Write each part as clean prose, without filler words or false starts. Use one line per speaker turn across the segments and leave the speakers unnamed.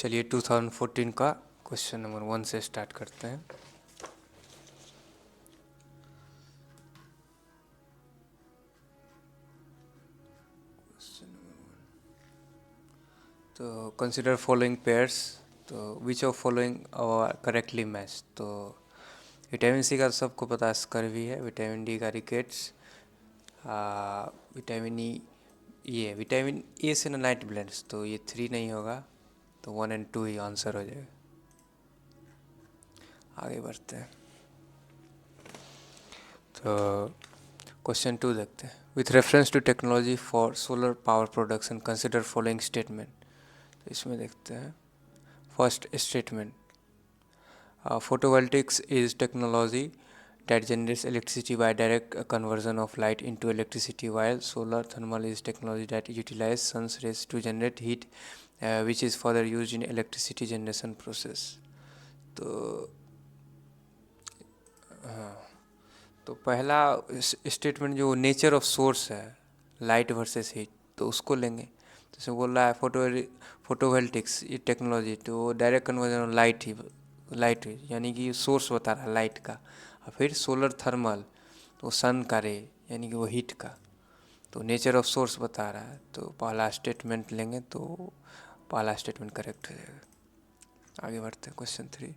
चलिए 2014 का question number 1 से स्टार्ट करते हैं। तो कंसिडर फॉलोइंग पेयर्स, तो which of following are correctly match. तो विटामिन सी का तो सबको पता स्कर्वी है, विटामिन डी का रिकेट्स, विटामिन ई ये विटामिन ए से ना नाइट ब्लेंड्स, तो ये 3 नहीं होगा, तो 1 और 2 ही आंसर हो जाएगा। आगे बढ़ते हैं। तो क्वेश्चन 2 देखते हैं। With reference to technology for solar power production consider following statement. तो इसमें देखते हैं। First statement, photovoltaics is technology that generates electricity by direct conversion of light into electricity, while solar thermal is technology that utilizes sun's rays to generate heat, which is further used in electricity generation process. तो हाँ, तो पहला statement जो nature of source है, light versus heat, तो उसको लेंगे। तो इसमें बोल रहा है फोटोवोल्टिक्स ये टेक्नोलॉजी, तो डायरेक्ट कन्वर्जन ऑफ लाइट यानी कि सोर्स बता रहा है लाइट का। और फिर सोलर थर्मल, तो सन का रे यानी कि वो हीट का। तो नेचर ऑफ सोर्स बता रहा है, तो पहला स्टेटमेंट लेंगे, तो पहला स्टेटमेंट करेक्ट हो जाएगा। आगे बढ़ते हैं क्वेश्चन 3।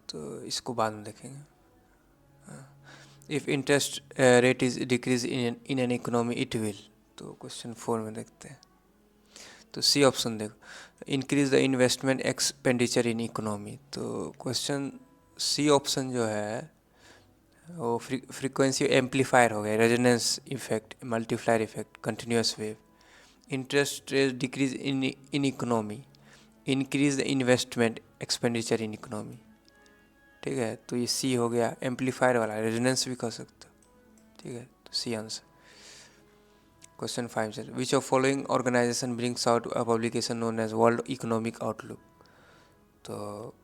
तो इसको बाद में देखेंगे। If interest rate is decrease in an economy it will. तो क्वेश्चन 4 में देखते हैं। तो सी ऑप्शन देखो, increase the investment expenditure in economy. तो क्वेश्चन सी ऑप्शन जो है वो फ्रीक्वेंसी एम्पलीफायर हो गया, resonance effect, multiplier effect, continuous wave. Interest rate decrease in economy, increase the investment expenditure in economy. ठीक है, तो ये सी हो गया, एम्पलीफायर वाला, रेजोनेंस भी कह सकते हो। ठीक है, तो सी आंसर। क्वेश्चन 5 से, which of following organization brings out a publication known as world economic outlook. तो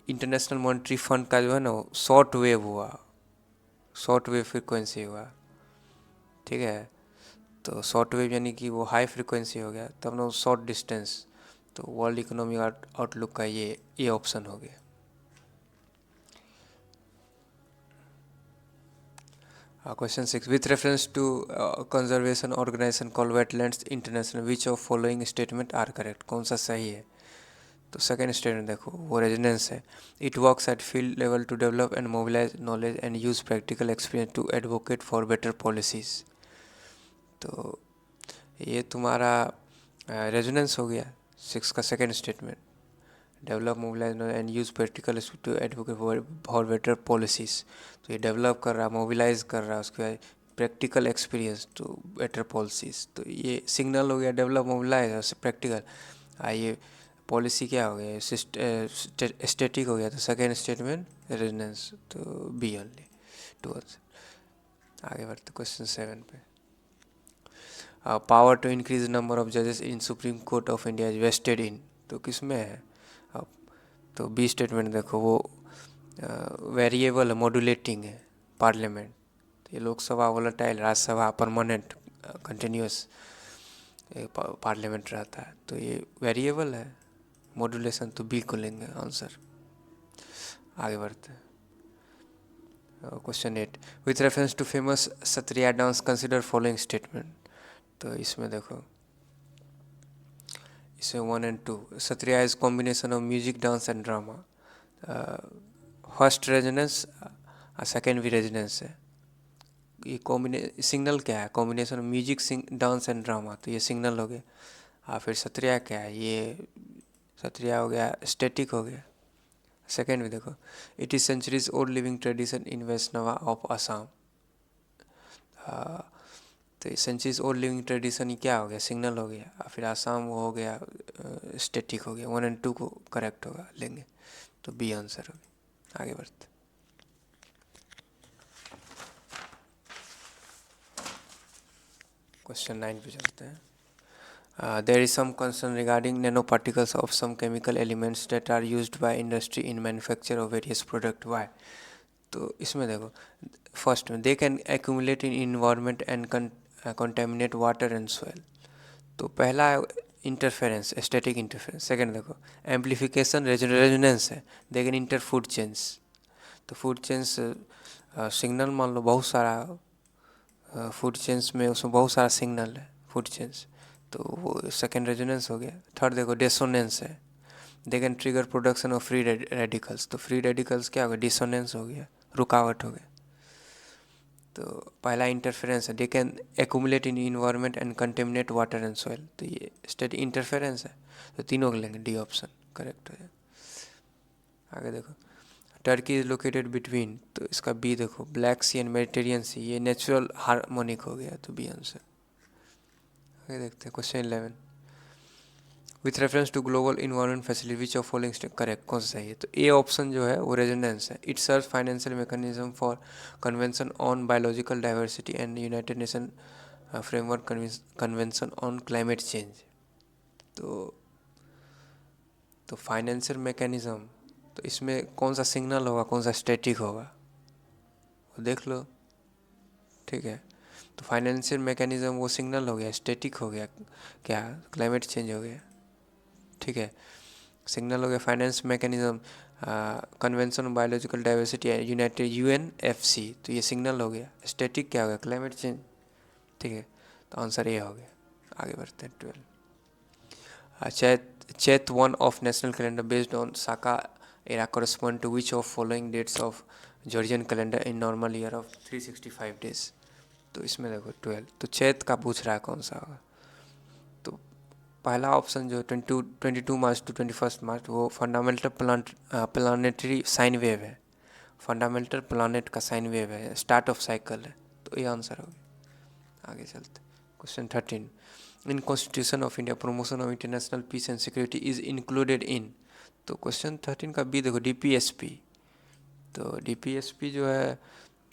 इंटरनेशनल मॉनेटरी फंड का जो है ना, शॉर्ट वेव हुआ, शॉर्ट वेव फ्रिक्वेंसी हुआ। ठीक है, तो शॉर्ट वेव यानी कि वो हाई फ्रिक्वेंसी हो गया, तब ना शॉर्ट डिस्टेंस, तो वर्ल्ड इकोनॉमिक आउटलुक का ये ऑप्शन हो गया। Question 6. With reference to conservation organization called Wetlands International, which of following statement are correct? कौन सा सही है? तो सेकेंड स्टेटमेंट देखो, वो रेजिडेंस है। It works at field level to develop and mobilise knowledge and use practical experience to advocate for better policies. तो ये तुम्हारा रेजिडेंस हो गया 6 का second statement. Develop, mobilise and use practical to advocate for better policies. तो ये develop कर रहा है, मोबिलाइज कर रहा है, उसके बाद practical experience to better policies. तो ये सिग्नल हो गया, डेवलप, मोबिलाइज और प्रैक्टिकल। ये पॉलिसी क्या हो गया, स्टैटिक हो गया। तो सेकेंड स्टेटमेंट रेजोनेंस, तो बी ओनली, टू आंसर। आगे बढ़ते क्वेश्चन 7 पे। Power to increase number of जजेस in supreme court of India is vested in. तो किस में है? तो बी स्टेटमेंट देखो, वो वेरिएबल है, मॉड्यूलेटिंग है, पार्लियामेंट। तो ये Lok Sabha volatile, Rajya Sabha permanent continuous parliament रहता है। तो ये वेरिएबल है, मॉड्यूलेशन, तो बी को लेंगे आंसर। आगे बढ़ते हैं question 8। With reference to famous Sattriya dance consider following statement. तो इसमें देखो, इसमें 1 और 2। Sattriya is combination of music, dance and drama. First resonance, second भी रेजोनेंस है। ये सिग्नल क्या है? Combination of music, dance and drama, तो ये सिग्नल हो गया। फिर सत्रिया क्या है? ये सत्रिया हो गया, स्टैटिक हो गया। सेकेंड भी देखो, it is centuries old living tradition in Vaishnava of Assam. तो सेंचुरीज ओल्ड लिविंग ट्रेडिशन ही क्या हो गया? सिग्नल हो गया। फिर आसाम वो हो गया, स्टैटिक हो गया। 1 और 2 को करेक्ट होगा, लेंगे, तो बी आंसर होगा। आगे बढ़ते क्वेश्चन 9 पे चलते हैं। There is some concern regarding nanoparticles of some chemical elements that are used by industry in manufacture of various product. Why? तो इसमें देखो, फर्स्ट में, they can accumulate in environment and contaminate water and soil. तो पहला है interference, static interference. Second देखो amplification, resonance है। Then inter food chains, तो फूड चेन्स सिग्नल मान लो बहुत सारा फूड चेन्स में, उसमें बहुत सारा सिग्नल है फूड चेन्स, तो वो सेकेंड रेजोनेंस हो गया। थर्ड देखो डिसोनेंस है। They can trigger production of free radicals, तो फ्री रेडिकल्स क्या हो गया, डिसोनेंस हो गया, रुकावट हो गया। तो पहला इंटरफेरेंस है, they can accumulate in environment and contaminate water and soil, तो ये स्टेट इंटरफेरेंस है। तो तीनों के लेंगे, डी ऑप्शन करेक्ट हो जाए। आगे देखो टर्की इज लोकेटेड बिटवीन, तो इसका बी देखो ब्लैक सी एंड मेडिटेरियन सी, ये नेचुरल हार्मोनिक हो गया, तो बी आंसर। आगे देखते हैं question 11, with reference to global environment facility which of following state correct, कौन सा सही है, तो ए ऑप्शन जो है वो रेजोनेंस है। It serve financial mechanism for convention on biological diversity and united nation framework convention on climate change. तो फाइनेंशियल मैकेनिज्म, तो इसमें कौन सा सिग्नल होगा, कौन सा स्टैटिक होगा, वो देख लो। ठीक है, तो फाइनेंशियल मैकेनिज्म वो सिग्नल हो गया, स्टैटिक हो गया क्या, क्लाइमेट चेंज हो गया। ठीक है, सिग्नल हो गया finance mechanism, convention biological diversity United UNFC, तो ये सिग्नल हो गया। स्टैटिक क्या हो गया, क्लाइमेट चेंज। ठीक है, तो आंसर ये हो गया। आगे बढ़ते हैं 12, चैत 1 of national calendar based on Saka era correspond to which of following dates of Georgian calendar in normal year of 365 days। तो इसमें देखो 12, तो चैत का पूछ रहा है कौन सा होगा, तो पहला ऑप्शन जो 22 मार्च टू 21 मार्च, वो फंडामेंटल प्लानिटरी साइन वेव है, फंडामेंटल प्लानट का साइन वेव है, स्टार्ट ऑफ साइकिल है, तो ये आंसर हो गया। आगे चलते question 13, in constitution of India promotion of international peace and security is included in, तो क्वेश्चन 13 का बी देखो DPSP, तो DPSP जो है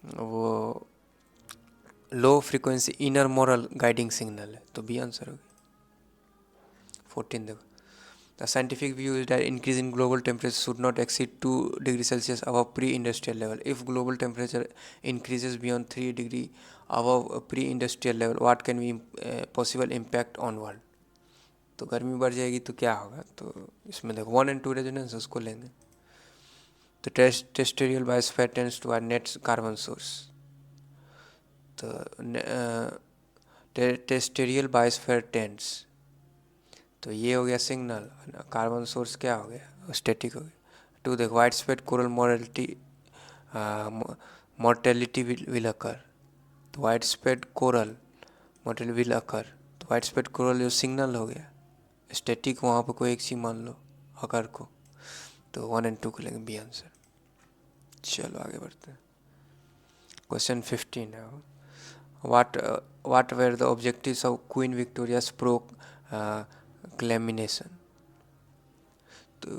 वो low frequency inner moral guiding signal है, तो बी आंसर होगी। 14 देखो the scientific view is that increase in global temperature should not exceed 2 degree Celsius above pre industrial level, if global temperature increases beyond 3 degree above pre industrial level what can be possible impact on world, तो गर्मी बढ़ जाएगी तो क्या होगा, तो इसमें देखो 1 and 2 रेजोनेंस उसको लेंगे। तो terrestrial biosphere tends to our net carbon source, तो टेरेस्ट्रियल बायोस्फीयर टेंड्स, तो ये हो गया सिग्नल, कार्बन सोर्स क्या हो गया, स्टैटिक हो गया। 2 देखो wide spread coral mortality will occur, तो wide spread coral mortality will occur, तो वाइड स्प्रेड कोरल जो सिग्नल हो गया, स्टैटिक वहाँ पर कोई एक चीज़ मान लो अकर को, तो 1 and 2 को लेंगे बी आंसर। चलो आगे बढ़ते हैं क्वेश्चन 15 है, what were the objectives of Queen Victoria's proclamation, तो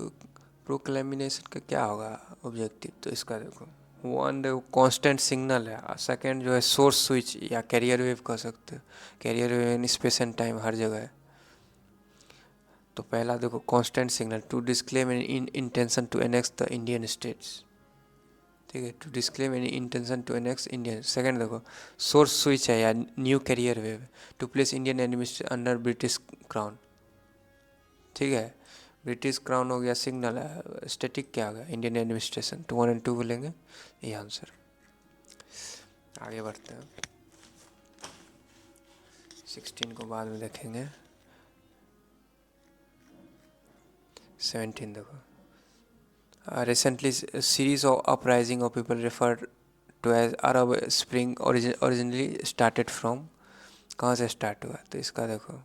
प्रोक्लेमिनेशन का क्या होगा ऑब्जेक्टिव, तो इसका देखो 1 देखो कांस्टेंट सिग्नल है, सेकंड जो है सोर्स स्विच या कैरियर वेव कह सकते हो, carrier wave in space and time हर जगह है। तो पहला देखो constant signal to disclaim in intention to annex the Indian states, ठीक है, to disclaim any intention to annex Indian. Second देखो सोर्स स्विच है या new carrier wave, to place Indian administration under British crown, ठीक है, British crown हो गया signal है, स्टैटिक क्या होगा, इंडियन एडमिनिस्ट्रेशन, तो 1 and 2 को लेंगे, ये आंसर। आगे बढ़ते हैं 16 को बाद में देखेंगे। 17 देखो recently series of uprising of people referred to as Arab Spring originally started from, कहाँ से स्टार्ट हुआ, तो इसका देखो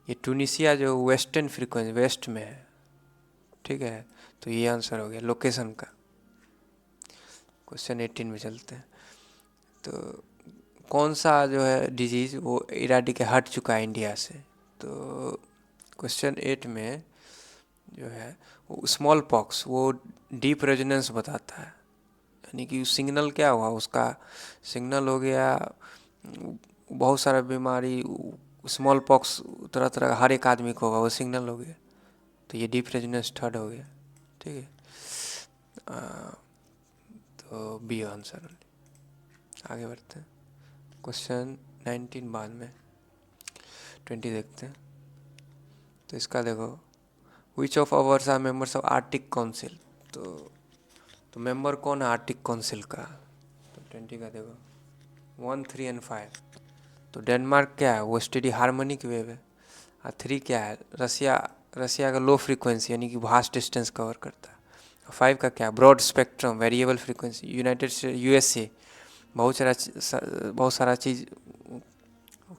ये टूनिसिया जो वेस्टर्न फ्रीक्वेंसी वेस्ट में है, ठीक है, तो ये आंसर हो गया लोकेशन का। क्वेश्चन 18 में चलते हैं, तो कौन सा जो है डिजीज़ वो इराडिकेट हट चुका है इंडिया से, तो क्वेश्चन 8 में जो है वो स्मॉल पॉक्स वो डीप रेजोनेंस बताता है, यानी कि सिग्नल क्या हुआ उसका, सिग्नल हो गया बहुत सारा बीमारी, स्मॉल पॉक्स तरह तरह का हर एक आदमी को होगा, वो सिग्नल हो गया, तो ये डीप रेजोनेंस थर्ड हो गया, ठीक है, तो बी आंसर। आगे बढ़ते हैं क्वेश्चन 19 बाद में, 20 देखते हैं। तो इसका देखो, which of ours are members of Arctic council. तो मेंबर कौन है आर्टिक काउंसिल का? तो 20 का देखो 1, 3 एंड 5। तो डेनमार्क क्या है, वो स्टेडी हार्मोनिक वेव है। और 3 क्या है, रसिया, रसिया का लो फ्रीक्वेंसी यानी कि वास्ट डिस्टेंस कवर करता है। 5 का क्या, broad spectrum variable frequency, united state USA बहुत सारा चीज़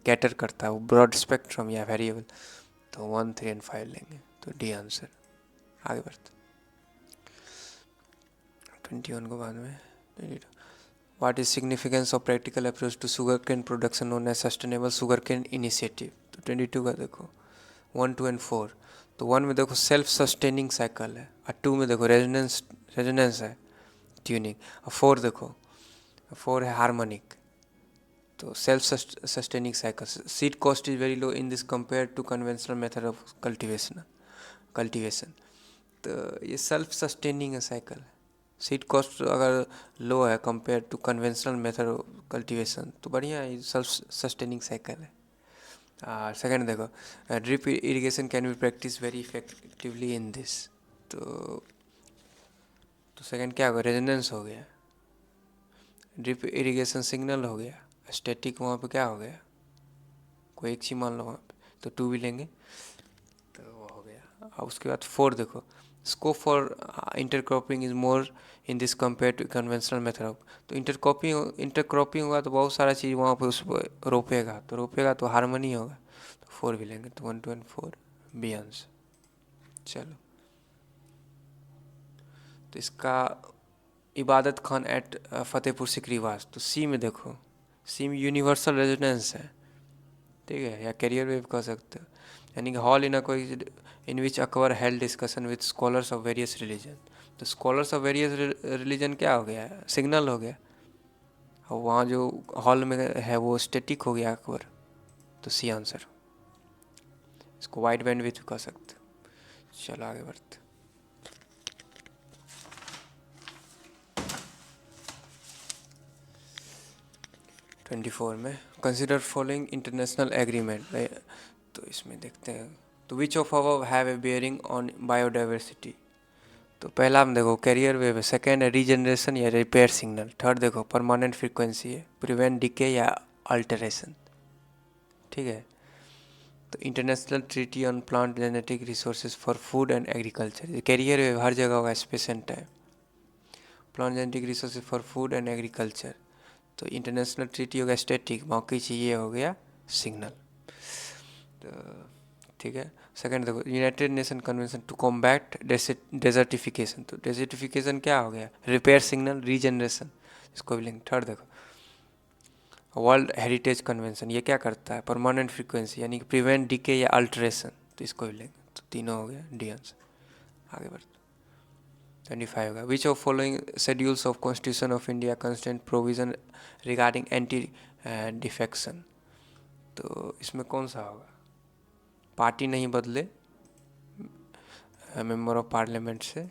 कैटर करता है, वो ब्रॉड स्पेक्ट्रम या वेरिएबल। तो 1, 3 एंड 5 लेंगे, तो डी आंसर। आगे बढ़ते 21 को बाद में। What is significance of practical approach to sugarcane production known as sustainable sugarcane initiative. तो 22 का देखो 1, 2 एंड 4। तो 1 में देखो सेल्फ सस्टेनिंग साइकिल है, और 2 में देखो रेजोनेंस है, ट्यूनिंग। और 4 देखो, 4 है हार्मोनिक। तो self sustaining cycle, seed cost is very low in this compare to conventional method of cultivation. तो ये सेल्फ सस्टेनिंग साइकिल है। सीड कॉस्ट अगर लो है compare to conventional method of cultivation, तो बढ़िया है, सेल्फ सस्टेनिंग साइकिल है। Second देखो, drip irrigation can be practice very effectively in this. तो सेकेंड क्या होगा, रेजोनेंस हो गया। ड्रिप इरिगेशन सिग्नल हो गया, स्टैटिक वहाँ पे क्या हो गया, कोई एक चीज मान लो वहाँ पे, तो 2 भी लेंगे, तो वो हो गया। और उसके बाद 4 देखो, scope for intercropping is more in this compare to conventional method of. तो इंटरक्रॉपिंग होगा तो बहुत सारा चीज़ वहाँ पे उस पर रोपेगा तो हारमोनी होगा, तो 4 भी लेंगे। तो 1, 2 एंड 4 बी आंसर। चलो, तो इसका इबादत खान एट फतेहपुर सिकरीवास। तो सी में देखो, सी में यूनिवर्सल रेजोनेंस है, ठीक है, या कैरियर वेव कह सकते हो, यानी कि हॉल इन अ कोई in which Akbar held discussion with scholars of various religion. तो स्कॉलर्स ऑफ वेरियस रिलीजन क्या हो गया, सिग्नल हो गया, और वहाँ जो हॉल में है वो स्टेटिक हो गया अकबर। तो सी आंसर। इसको वाइड बैंड विथ कह सकते हो। चलो आगे बढ़ते। 24 में कंसिडर फॉलोइंग इंटरनेशनल एग्रीमेंट। तो इसमें देखते हैं, तो which of above have a bearing on biodiversity. तो पहला में देखो कैरियर वेव है, सेकेंड है रीजनरेशन या रिपेयर सिग्नल, थर्ड देखो परमानेंट फ्रीक्वेंसी है, प्रिवेंट डिके या अल्टरेशन, ठीक है। तो international treaty on plant genetic resources for food and agriculture, carrier wave हर जगह होगा, space and time. Plant genetic resources for food and agriculture, तो इंटरनेशनल ट्रीटी हो गया स्टैटिक, बाकी चाहिए हो गया सिग्नल। तो ठीक है। सेकंड देखो united nation convention to combat desertification. तो डेजर्टिफिकेशन क्या हो गया, रिपेयर सिग्नल, रीजनरेशन, इसको भी लेंगे। थर्ड देखो वर्ल्ड हेरिटेज कन्वेंशन, ये क्या करता है, परमानेंट फ्रीक्वेंसी यानी कि प्रिवेंट डीके या अल्टरेशन, तो इसको भी लेंगे। तो तीनों हो गया डी आंसर। आगे बढ़ते 25 होगा, which of following schedules of constitution of India constant provision regarding anti defection. तो इसमें कौन सा होगा, पार्टी नहीं बदले मेंबर ऑफ पार्लियामेंट से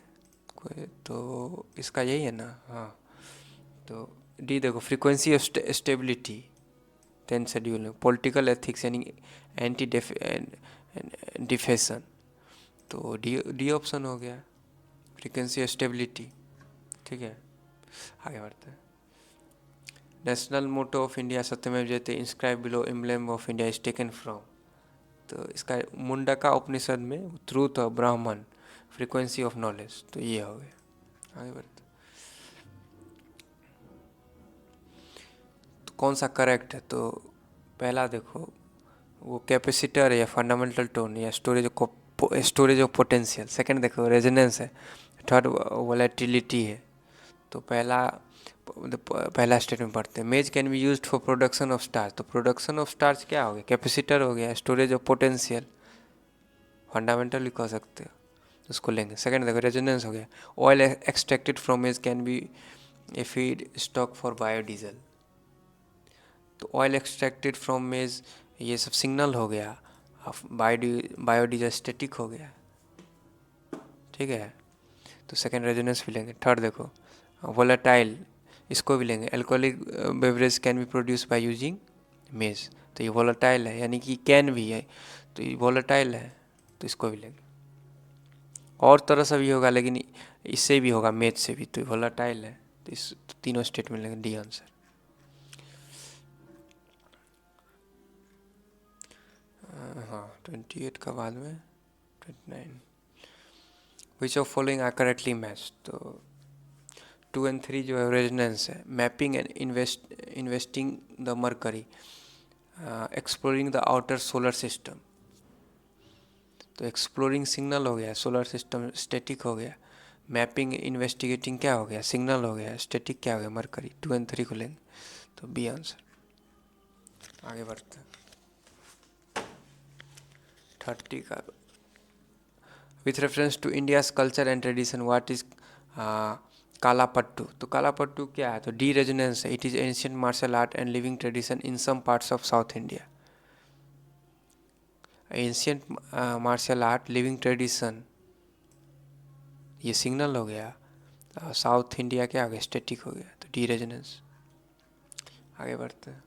कोई, तो इसका यही है ना, हाँ। तो डी देखो फ्रीक्वेंसी ऑफ स्टेबिलिटी 10 शेड्यूल में, पॉलिटिकल एथिक्स यानी एंटी डिफेशन, तो डी ऑप्शन हो गया, फ्रीक्वेंसी ऑफ स्टेबिलिटी, ठीक है। आगे बढ़ते हैं, नेशनल मोटो ऑफ इंडिया सत्यमेव जयते inscribe below emblem of India is taken from. तो इसका मुंडका उपनिषद में ट्रूथ ऑफ ब्राह्मण, फ्रीक्वेंसी ऑफ नॉलेज, तो ये हो गया। आगे बढ़ते, तो कौन सा करेक्ट है, तो पहला देखो वो कैपेसिटर है या फंडामेंटल टोन या स्टोरेज ऑफ पोटेंशियल। सेकंड देखो रेजोनेंस है, थर्ड वोलेटिलिटी है। तो पहला स्टेटमेंट पढ़ते हैं, मेज can be used for production of starch. तो प्रोडक्शन ऑफ स्टार्च क्या हो गया, कैपेसिटर हो गया, स्टोरेज ऑफ पोटेंशियल, फंडामेंटल भी कह सकते हो, उसको लेंगे। सेकंड देखो रेजोनेंस हो गया, ऑयल एक्सट्रैक्टेड फ्रॉम मेज can be A feed stock for biodiesel. तो ऑयल एक्सट्रैक्टेड फ्रॉम मेज ये सब सिग्नल हो गया, बायोडीजल स्टैटिक हो गया, ठीक है। तो सेकंड रेजोनेंस भी लेंगे। थर्ड देखो वोलेटाइल, इसको भी लेंगे, alcoholic beverage can be produce by using मेज, तो ये वोलेटाइल है, यानी कि कैन भी है, तो ये वोलेटाइल है, तो इसको भी लेंगे। और तरह से भी होगा, लेकिन इससे भी होगा, मेज से भी, तो वोलेटाइल है, तो इस तो तीनों स्टेटमेंट लेंगे, डी आंसर। हाँ 28 का बाद में 29, which of following are correctly match, तो 2 एंड 3 जो है रेजोनेंस है, mapping and investing the Mercury, exploring the outer solar system, तो एक्सप्लोरिंग सिग्नल हो गया, सोलर सिस्टम स्टैटिक हो गया, मैपिंग इन्वेस्टिगेटिंग क्या हो गया, सिग्नल हो गया, स्टैटिक क्या हो गया, मरकरी। 2 एंड 3 को लेंगे, तो बी आंसर। आगे बढ़ते हैं 30 का, with reference to India's culture and tradition what is Kalaripayattu, तो कालापट्टू क्या है, तो डी रेजोनेंस है, it is ancient martial art and living tradition in some parts of south India. Ancient martial art living tradition, ये सिग्नल हो गया, south India क्या हो गया, स्टैटिक हो गया, तो डी रेजोनेंस। आगे बढ़ते हैं,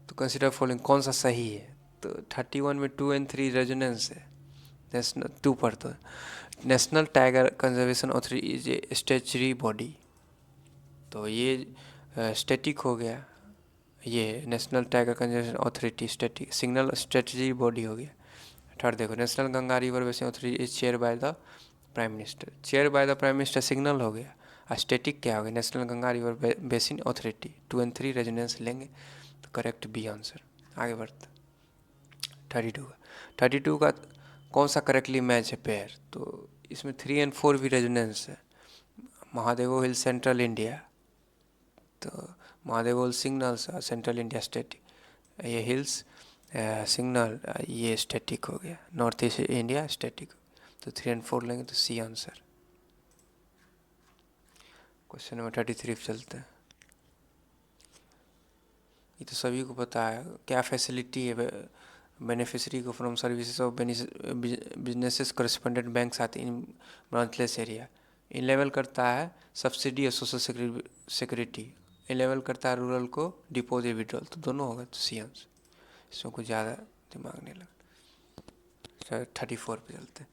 तो कंसिडर फॉलोइंग, कौन सा सही है, तो 31 में 2 एंड 3 रेजोनेंस है, नेशनल 2 पर, तो national tiger conservation authority is a statutory body, तो ये स्टैटिक हो गया, ये national tiger conservation authority static, signal statutory body हो गया। थर्ड देखो, national Ganga river basin authority is chair by the prime minister, chair by the prime minister signal हो गया, और स्टैटिक क्या हो गया, national Ganga river basin authority. 2 and 3 resonance लेंगे, तो करेक्ट बी आंसर। आगे बढ़ते 32 का, 32 का कौन सा करेक्टली मैच है पेयर, तो इसमें 3 एंड 4 भी रेजोनेंस है, महादेवो हिल सेंट्रल इंडिया, तो महादेवो हिल सिग्नल्स, सेंट्रल इंडिया स्टैटिक, ये हिल्स सिग्नल, ये स्टैटिक हो गया, नॉर्थ ईस्ट इंडिया स्टैटिक, तो 3 एंड 4 लेंगे, तो सी आंसर। क्वेश्चन नंबर 33 पे चलते हैं, ये तो सभी को पता है, क्या फैसिलिटी है बेनिफिशरी को from services of businesses correspondent bank साथ इन ब्रांचलेस एरिया। इन लेवल करता है सब्सिडी और सोशल सिक्योरिटी, इन लेवल करता है रूरल को डिपॉजिट विड्रॉल, तो दोनों होगा, तो सी आंसर, इसमें कुछ ज़्यादा दिमाग नहीं लगा। 34 पे चलते हैं,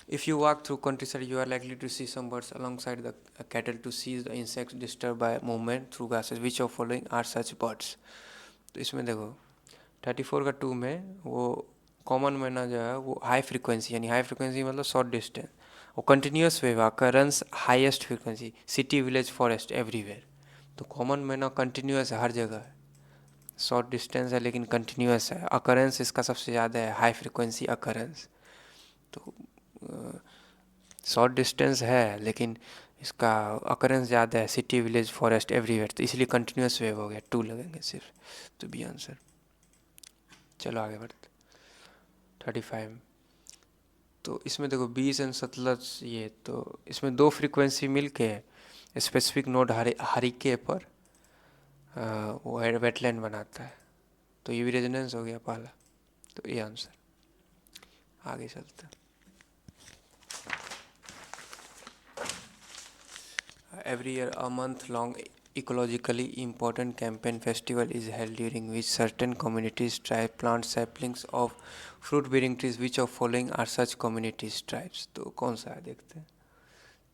if you walk through countryside you are likely to see some birds alongside the cattle to seize the insects disturbed by movement through grasses, which of following are such birds, तो इसमें देखो 34 का 2 में वो कॉमन में ना जो है वो हाई फ्रीक्वेंसी, यानी हाई फ्रीक्वेंसी मतलब शॉर्ट डिस्टेंस, वो continuous wave occurrence highest frequency city village forest everywhere, तो कॉमन में ना कंटिन्यूस है हर जगह है, शॉर्ट डिस्टेंस है लेकिन कंटिन्यूस है, अकरेंस इसका सबसे ज़्यादा है, हाई फ्रीक्वेंसी अकरेंस, तो शॉर्ट डिस्टेंस है लेकिन इसका अकरेंस ज़्यादा है, सिटी विलेज फॉरेस्ट एवरीवेयर, तो इसलिए कंटिन्यूस वेव हो गया, 2 लगेंगे सिर्फ, तो बी आंसर। चलो आगे बढ़ते 35, तो इसमें देखो 20 एंड सतलज, ये तो इसमें 2 फ्रीक्वेंसी मिल के स्पेसिफिक नोड हरिके पर वो वेटलैंड बनाता है, तो ये भी रेजोनेंस हो गया पहला, तो ये आंसर। आगे चलते हैं, every year a month long ecologically important campaign festival is held during which certain communities tribe plant saplings of fruit bearing trees, which of following are such communities tribes, तो कौन सा है देखते हैं,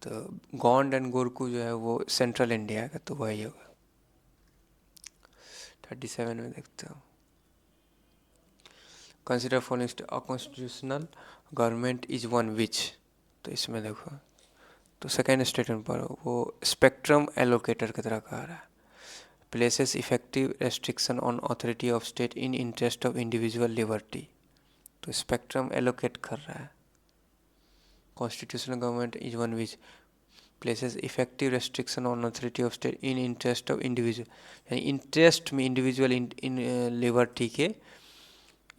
तो गोंड एंड गोरकू जो है वो सेंट्रल इंडिया का, तो वही होगा। 37 में देखते हो, consider following a constitutional government is one which, तो इसमें देखो तो सेकेंड स्टेटमेंट पर वो स्पेक्ट्रम एलोकेटर की तरह कहा रहा है, places effective restriction on authority of state in interest of individual liberty, तो स्पेक्ट्रम एलोकेट कर रहा है, constitutional government is one which places effective restriction on authority of state in interest of individual, यानी इंटरेस्ट में individual in liberty के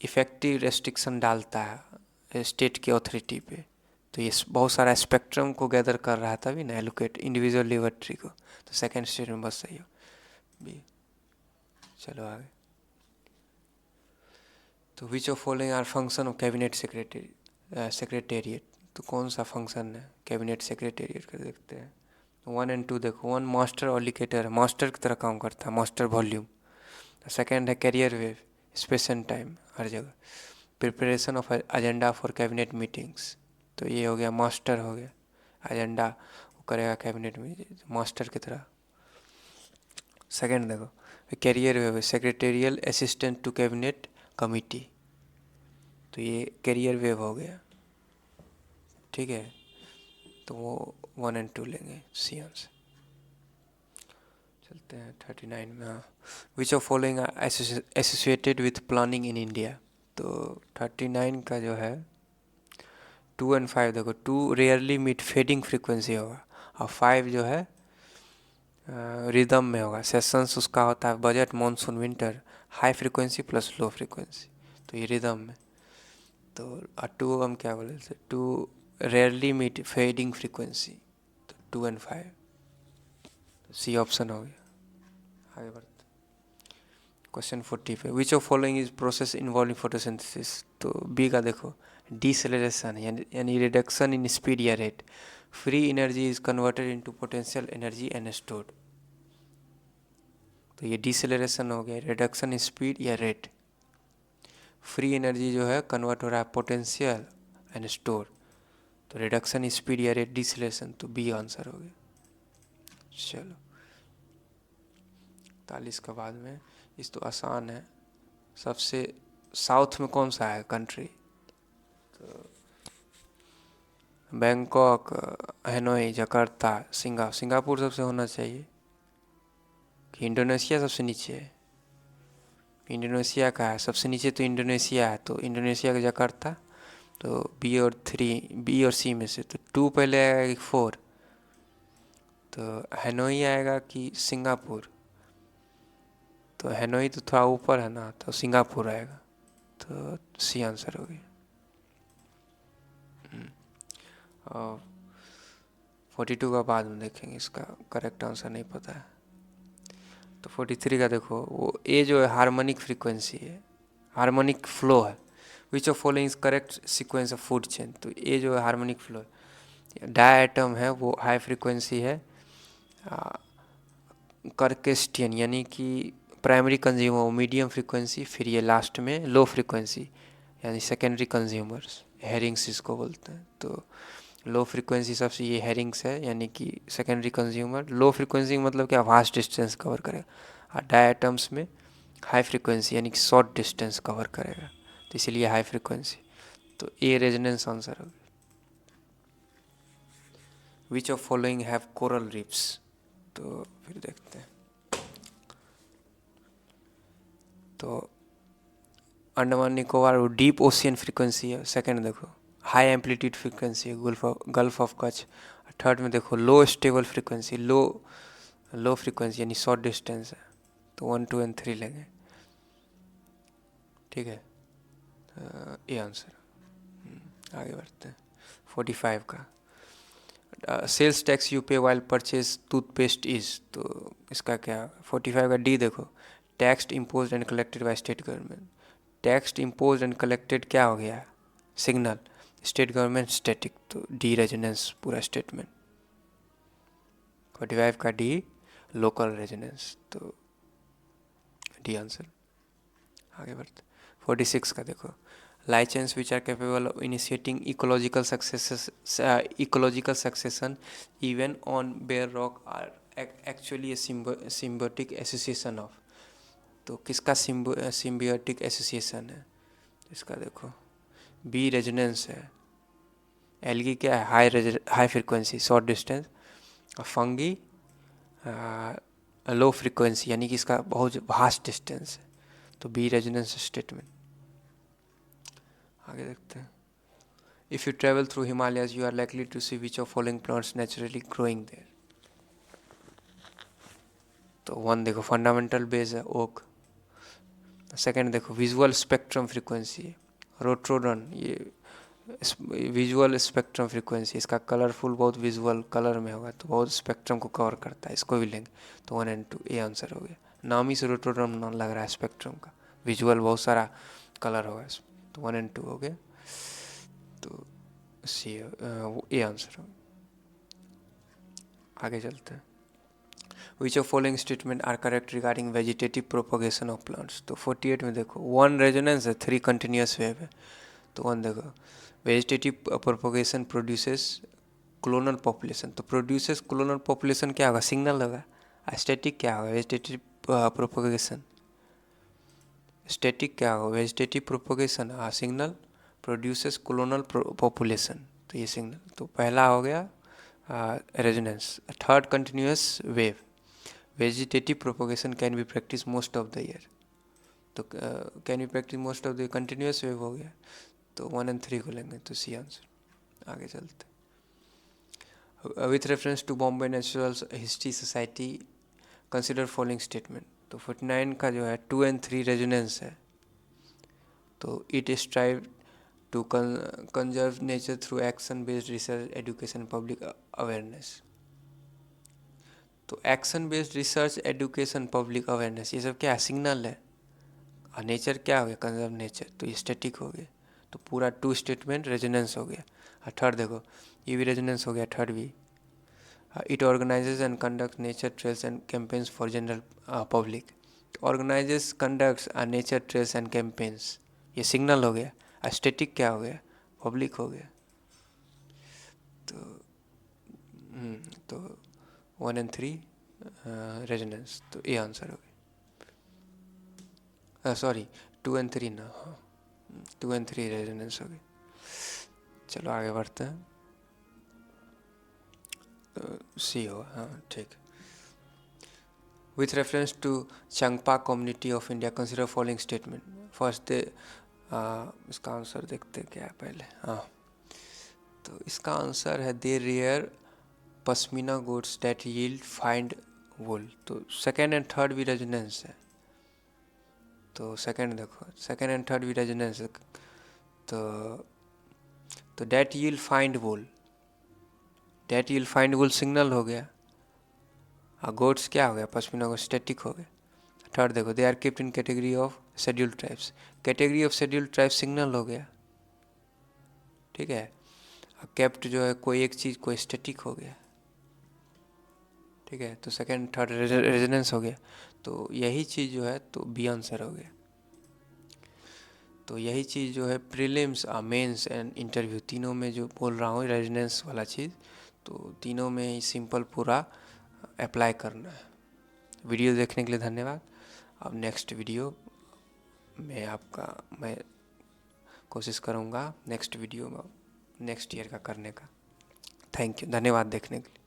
effective restriction डालता है state की अथॉरिटी पे, तो ये बहुत सारा स्पेक्ट्रम को गैदर कर रहा है तभी ना एलोकेट इंडिविजुअल लिबर्टी को, तो सेकेंड स्टेटमेंट बस सही हो बी। चलो आगे, तो which of following are function of cabinet secretariat, तो कौन सा फंक्शन है कैबिनेट सेक्रेटेरिएट का देखते हैं। 1 एंड 2 देखो, 1 मास्टर ऑलिकेटर, मास्टर की तरह काम करता है, मास्टर वॉल्यूम, सेकेंड है carrier wave, space and time हर जगह। Preparation of agenda for cabinet meetings, तो ये हो गया मास्टर हो गया, एजेंडा वो करेगा कैबिनेट में मास्टर की तरह। सेकेंड देखो carrier wave, secretarial assistant to cabinet committee, तो ये कैरियर वेव हो गया, ठीक है। तो वो 1 और 2 लेंगे सी आंसर। चलते हैं 39 में। हाँ, विच of following associated with planning in India, तो 39 का जो है 2 और 5 देखो, 2 रेयरली मीट फेडिंग फ्रीक्वेंसी होगा, और 5 जो है रिदम में होगा। सेशंस उसका होता है budget, monsoon, winter, high frequency plus low frequency, तो ये रिदम में। तो 2 हम क्या बोले थे, 2 रेयरली मीट फेडिंग फ्रीक्वेंसी, तो 2 और 5, तो सी ऑप्शन हो गया। आगे बढ़ते क्वेश्चन 40 पे, विच of following is process involving photosynthesis, तो बी का देखो डिसेलरेशन यानी रिडक्शन इन स्पीड या rate, free energy is converted into potential energy and stored, तो ये डिसेलरेशन हो गया, रिडक्शन इन स्पीड या रेट। फ्री एनर्जी जो है कन्वर्ट हो रहा है पोटेंशियल एंड स्टोर, तो रिडक्शन इन स्पीड या रेट डिसेलरेशन, तो बी आंसर हो गया। चलो 40 का बाद में, इस तो आसान है, सबसे साउथ में कौन सा है कंट्री, तो बैंकॉक, हैनोई, जकार्ता, सिंगापुर सबसे होना चाहिए कि इंडोनेशिया सबसे नीचे है। इंडोनेशिया का है सबसे नीचे, तो इंडोनेशिया है, तो इंडोनेशिया का जकार्ता, तो बी और सी में से तो 2 पहले आएगा कि 4, तो हैनोई आएगा कि सिंगापुर, तो हैनोई तो थोड़ा ऊपर है ना, तो सिंगापुर आएगा, तो सी आंसर हो गया। और 42 का बाद में देखेंगे, इसका करेक्ट आंसर नहीं पता है। तो 43 का देखो, वो ए जो है हार्मोनिक फ्रीक्वेंसी है, हार्मोनिक फ्लो है, विच of following correct sequence of food chain, तो ए जो है हार्मोनिक फ्लो है, डायटम है वो हाई फ्रीक्वेंसी है, कर्केस्टियन यानी कि प्राइमरी कंज्यूमर मीडियम फ्रीक्वेंसी, फिर ये लास्ट में लो फ्रीक्वेंसी यानी सेकेंडरी कंज्यूमर्स, हेरिंग्स इसको बोलते हैं। तो लो फ्रीक्वेंसी सबसे ये हेरिंग्स है, यानी कि सेकेंडरी कंज्यूमर। लो फ्रीक्वेंसी मतलब क्या, वास्ट डिस्टेंस कवर करेगा, और डायटम्स में हाई फ्रीक्वेंसी यानी कि शॉर्ट डिस्टेंस कवर करेगा, तो इसीलिए हाई फ्रीक्वेंसी, तो ए रेजोनेंस आंसर होगा। Which of following have coral reefs, तो फिर देखते हैं। तो अंडमान निकोबार वो डीप ओशियन फ्रीक्वेंसी है, सेकंड देखो हाई एम्पलीट्यूड फ्रीक्वेंसी है गल्फ ऑफ कच्छ, थर्ड में देखो लो स्टेबल फ्रीक्वेंसी, लो फ्रीक्वेंसी यानी शॉर्ट डिस्टेंस है, तो 1, 2 और 3 लेंगे, ठीक है। ये आंसर। आगे बढ़ते हैं 45 का, सेल्स टैक्स यू पे वाइल परचेज टूथपेस्ट इज, तो इसका क्या 45 का डी देखो, tax impose and collected by state government, tax impose and collected क्या हो गया, सिग्नल, स्टेट गवर्नमेंट स्टैटिक, तो डी रेजोनेंस पूरा स्टेटमेंट। 45 का डी लोकल रेजोनेंस, तो डी आंसर। आगे बढ़ते 46 का देखो, lichens which are capable of initiating ecological succession even on bare rock are actually a symbiotic association of, तो किसका symbiotic association है, इसका देखो बी रेजोनेंस है, एल्गी क्या है हाई फ्रीक्वेंसी शॉर्ट डिस्टेंस, और फंगी लो फ्रीक्वेंसी यानी कि इसका बहुत वास्ट डिस्टेंस है, तो बी रेजोनेंस स्टेटमेंट। आगे देखते हैं, if you travel through Himalayas you are likely to see which of following plants naturally growing there, तो 1 देखो फंडामेंटल बेस है ओक, सेकंड देखो विजुअल स्पेक्ट्रम फ्रीक्वेंसी, रोट्रोडन ये विजुअल स्पेक्ट्रम फ्रीक्वेंसी, इसका कलरफुल बहुत विजुअल कलर में होगा, तो बहुत स्पेक्ट्रम को कवर करता है, इसको भी लेंगे, तो 1 और 2 ए आंसर हो गया। नाम ही से रोट्रोडन नाम लग रहा है स्पेक्ट्रम का, विजुअल बहुत सारा कलर होगा इसमें, तो 1 और 2 हो गया, तो सी ए आंसर हो। आगे चलते हैं which of following statement are correct regarding vegetative propagation of plants. तो 48 में देखो 1 रेजोनेंस है, 3 कंटिन्यूस वेव है। तो 1 देखो vegetative propagation produces clonal population. तो प्रोड्यूसेस क्लोनल पॉपुलेशन क्या होगा, सिग्नल होगा। स्टैटिक क्या होगा, वेजिटेटिव प्रोपोगेशन। स्टैटिक क्या होगा, vegetative propagation, signal produces clonal population. तो ये सिग्नल, तो पहला हो गया resonance. Third continuous wave, vegetative propagation can be practice most of the year. तो can be practice most of the continuous wave हो गया। तो 1 और 3 को लेंगे, तो सी आंसर। आगे चलते with reference to Bombay natural history society consider following statement. तो 49 का जो है 2 और 3 रेजोनेंस है। तो it strive to conserve nature through action based research education public awareness. तो action based research education public awareness, ये सब क्या है, सिग्नल है। और नेचर क्या हो गया, कंजर्व नेचर, तो ये स्टैटिक हो गया। तो पूरा 2 स्टेटमेंट रेजोनेंस हो गया। और थर्ड देखो ये भी रेजोनेंस हो गया, थर्ड भी। It organises and conduct nature trails and campaigns for general public. Organises conducts nature trails and campaigns, ये सिग्नल हो गया। स्टैटिक क्या हो गया, पब्लिक हो गया। तो तो 1 और 3 रेजोनेंस, तो ये आंसर हो गया। सॉरी 2 और 3 ना, हाँ 2 और 3 रेजोनेंस हो गए। चलो आगे बढ़ते हैं। सी हो, हाँ ठीक। With reference to Changpa community of India consider following statement. First इसका आंसर देखते क्या है पहले। हाँ तो इसका आंसर है they rear pashmina goats that yield fine wool. तो सेकेंड एंड थर्ड भी रेजोनेंस है। तो सेकेंड देखो, सेकेंड एंड थर्ड भी रेजोनेंस है। तो that yield fine wool, that yield fine wool signal हो गया। गोड्स क्या हो गया, पश्मीना को स्टैटिक हो गया। थर्ड देखो they are keeped in category of scheduled tribes, category of scheduled tribes signal हो गया, ठीक है। केप्ट जो है कोई एक चीज़ कोई स्टैटिक हो गया, ठीक है। तो सेकंड थर्ड रेजोनेंस हो गया। तो यही चीज़ जो है तो बी आंसर हो गया। तो यही चीज़ जो है प्रीलिम्स मेंस एंड इंटरव्यू तीनों में जो बोल रहा हूँ रेजोनेंस वाला चीज़, तो तीनों में ही सिंपल पूरा अप्लाई करना है। वीडियो देखने के लिए धन्यवाद। अब नेक्स्ट वीडियो में मैं कोशिश करूँगा नेक्स्ट वीडियो में नेक्स्ट ईयर का करने का। थैंक यू, धन्यवाद देखने के लिए।